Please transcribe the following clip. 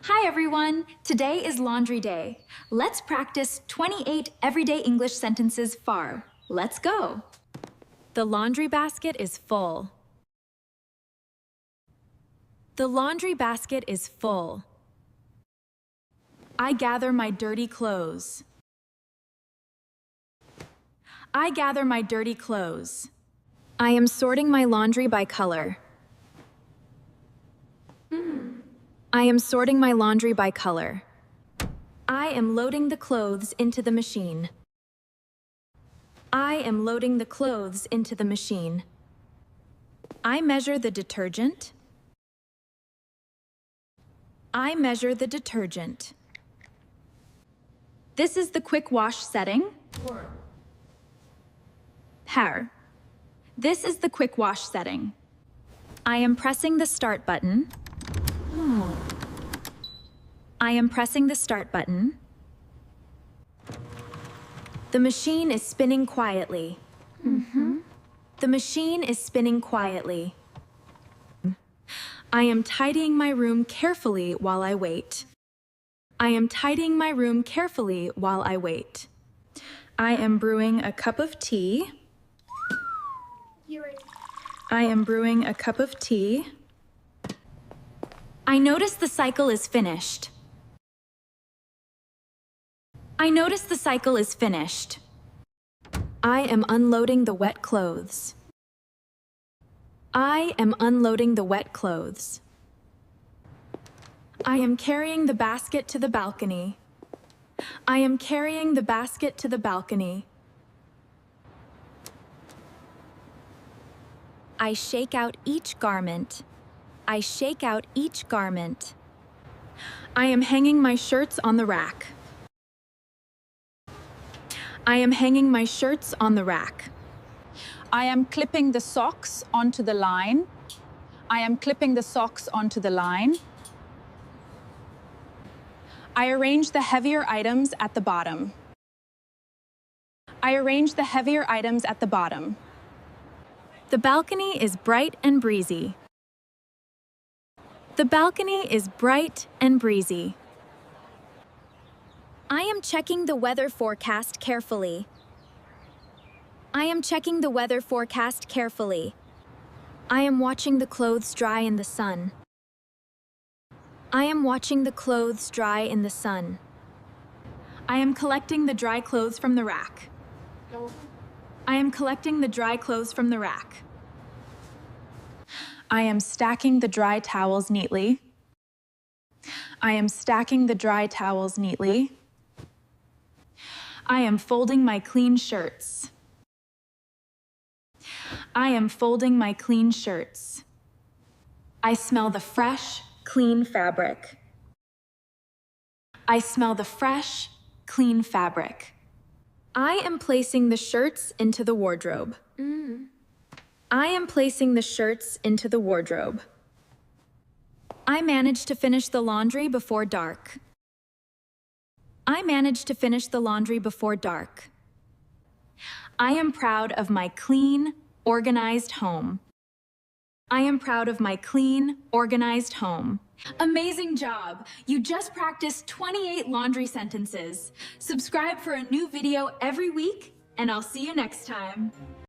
Hi everyone! Today is laundry day. Let's practice 28 everyday English sentences far. Let's go! The laundry basket is full. The laundry basket is full. I gather my dirty clothes. I gather my dirty clothes. I am sorting my laundry by color. I am sorting my laundry by color. I am loading the clothes into the machine. I am loading the clothes into the machine. I measure the detergent. I measure the detergent. This is the quick wash setting. Här. This is the quick wash setting. I am pressing the start button. I am pressing the start button. The machine is spinning quietly. The machine is spinning quietly. I am tidying my room carefully while I wait. I am tidying my room carefully while I wait. I am brewing a cup of tea. I am brewing a cup of tea. I notice the cycle is finished. I notice the cycle is finished. I am unloading the wet clothes. I am unloading the wet clothes. I am carrying the basket to the balcony. I am carrying the basket to the balcony. I shake out each garment. I shake out each garment. I am hanging my shirts on the rack. I am hanging my shirts on the rack. I am clipping the socks onto the line. I am clipping the socks onto the line. I arrange the heavier items at the bottom. I arrange the heavier items at the bottom. The balcony is bright and breezy. The balcony is bright and breezy. I am checking the weather forecast carefully. I am checking the weather forecast carefully. I am watching the clothes dry in the sun. I am watching the clothes dry in the sun. I am collecting the dry clothes from the rack. I am collecting the dry clothes from the rack. I am stacking the dry towels neatly. I am stacking the dry towels neatly. I am folding my clean shirts. I am folding my clean shirts. I smell the fresh, clean fabric. I smell the fresh, clean fabric. I am placing the shirts into the wardrobe. I am placing the shirts into the wardrobe. I managed to finish the laundry before dark. I managed to finish the laundry before dark. I am proud of my clean, organized home. I am proud of my clean, organized home. Amazing job! You just practiced 28 laundry sentences. Subscribe for a new video every week, and I'll see you next time.